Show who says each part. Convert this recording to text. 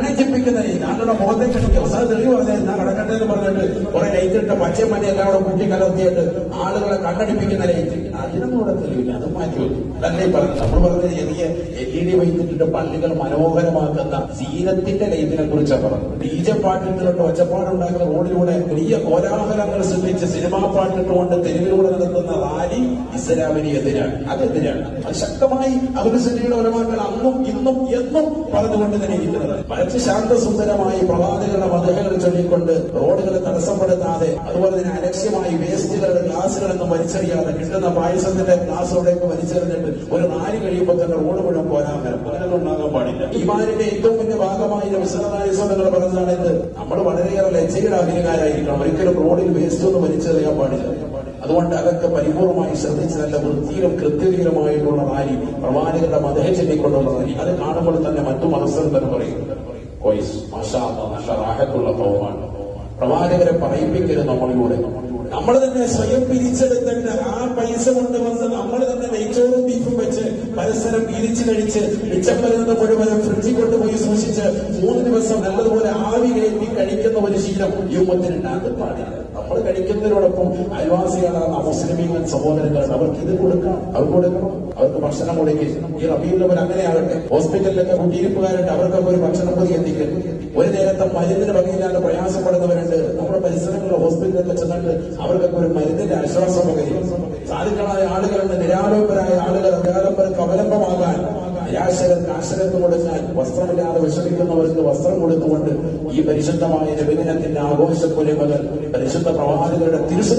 Speaker 1: കണ്ണഞ്ചിപ്പിക്കുന്ന ഞങ്ങളുടെ മുഖത്തെ കിട്ടി അവസാനം തെളിവ് പറഞ്ഞാൽ ഞാൻ കടക്കട്ടെ എന്ന് പറഞ്ഞിട്ട് കുറെ ലൈറ്റ് ഇട്ട പച്ചമഞ്ഞ എല്ലാം കൂടെ കൂട്ടി കലർത്തിയിട്ട് ആളുകളെ കണ്ണടിപ്പിക്കുന്ന ലൈറ്റ് അതിനൊന്നും ഇവിടെ തെളിവില്ല. അത് മാറ്റി വെക്കും. അതല്ലേ പറഞ്ഞു നമ്മൾ പറഞ്ഞ ചെറിയ LED വൈദ്യുതിട്ട് പള്ളികൾ മനോഹരമാക്കുന്ന സീനത്തിന്റെ ലൈറ്റിനെ കുറിച്ചാണ് പറഞ്ഞത്. DJ പാട്ടിട്ടുകൊണ്ട് ഒച്ചപ്പാടുണ്ടാക്കുന്ന റോഡിലൂടെ വലിയ കോലാഹലങ്ങൾ സൃഷ്ടിച്ച് സിനിമാ പാട്ടിട്ടുകൊണ്ട് തെരുവിലൂടെ നടത്തുന്ന റാലി ഇസ്ലാമിന് എതിരാണ്. അതെതിരാണ്. അത് ശക്തമായി അഹ്ലുസുന്നയുടെ ഉലമാക്കൾ അന്നും ഇന്നും എന്നും പറഞ്ഞുകൊണ്ട് തന്നെ ഇരിക്കുന്നത്. മറിച്ച് ശാന്തസുന്ദരമായി പ്രവാചകരുടെ മതകൾ ചൊല്ലിക്കൊണ്ട് റോഡുകളെ തടസ്സപ്പെടുത്താതെ അതുപോലെ തന്നെ അലക്ഷ്യമായി വേസ്റ്റുകളുടെ ഗ്ലാസുകളൊന്നും വലിച്ചെറിയാതെ കിട്ടുന്ന പായസത്തിന്റെ ഗ്ലാസുകളൊക്കെ വലിച്ചെറിഞ്ഞിട്ട് ഒരു നാല് കഴിയുമ്പോൾ തന്നെ റോഡ് മുഴുവൻ പോരാകരം അങ്ങനെയൊന്നും ഉണ്ടാകാൻ പാടില്ല. ഈമാനിന്റെ ഏറ്റവും വലിയ ഭാഗമായി വിശദങ്ങൾ പറഞ്ഞതാണ് ഇത്. നമ്മൾ വളരെയേറെ ലജ്ജയുടെ അഭിനകാരായിരിക്കണം. ഒരിക്കലും റോഡിൽ വേസ്റ്റ് ഒന്നും വലിച്ചെറിയാൻ പാടില്ല. അതുകൊണ്ട് അതൊക്കെ പരിപൂർണമായി ശ്രദ്ധിച്ച് നല്ല വൃത്തിയിലും കൃത്യതീരമായിട്ടുള്ള റാലി, പ്രവാചകരുടെ മതഹ ചൊല്ലിക്കൊണ്ടുള്ള റാലി, അത് കാണുമ്പോൾ തന്നെ മറ്റു മതസ്ഥർ തന്നെ പറയും നല്ല റാഹത്തുള്ള പൗമാണ്. പ്രവാചകരെ പറയിപ്പിക്കരുത് നമ്മളിലൂടെ. നമ്മൾ തന്നെ സ്വയം പിരിച്ചെടുത്തിട്ട് ആ പൈസ കൊണ്ടുവന്ന് നമ്മൾ തന്നെ നെയ്ച്ചോറും ബീഫും വെച്ച് പരസ്പരം പിരിച്ചു കഴിച്ച് മിച്ചം വരുന്നത് മുഴുവനും ഫ്രിഡ്ജിൽ കൊണ്ടുപോയി സൂക്ഷിച്ച് 3 ദിവസം നല്ലതുപോലെ ആവി കയറ്റി കഴിക്കുന്ന ഒരു ശീലം ഈ ഉമ്മത്തിനുണ്ടാകാൻ പാടില്ല. നമ്മൾ കഴിക്കുന്നതിനോടൊപ്പം അയൽവാസികളാണ് മുസ്ലിമീങ്ങൾ സഹോദരങ്ങളാണ്. അവർക്ക് ഇത് കൊടുക്കണം, അവർക്ക് കൊടുക്കണം, അവർക്ക് ഭക്ഷണം കൊടുക്കണം. ഈ റബീഉൽ അങ്ങനെയാകട്ടെ. ഹോസ്പിറ്റലിലൊക്കെ കുട്ടിയിരിപ്പുകാരുണ്ട്, അവർക്കൊക്കെ ഒരു ഭക്ഷണം പൊതി എത്തിക്കണം. ഒരു നേരത്തെ മരുന്നിന് വകയില്ലാതെ പ്രയാസപ്പെടുന്നവരുണ്ട്. നമ്മുടെ പരിസരങ്ങളിലെ ഹോസ്പിറ്റലിലൊക്കെ ചെന്നിട്ട് അവർക്കൊക്കെ ഒരു മരുന്നിന്റെ ആശ്വാസം വകയും. സാധുക്കളായ ആളുകളുണ്ട്, നിരാലോപരായ ആളുകൾ നിരാലംബർക്ക് അവലംബമാകാൻ, നിരാശകർക്ക് ആശ്രയത്ത് കൊടുക്കാൻ, വസ്ത്രമില്ലാതെ വിഷമിക്കുന്നവർക്ക് വസ്ത്രം കൊടുത്തുകൊണ്ട് ഈ പരിശുദ്ധമായ നബിദിനത്തിന്റെ ആഘോഷപ്പൊലിമകൾ പരിശുദ്ധ പ്രവാചകരുടെ തിരുസ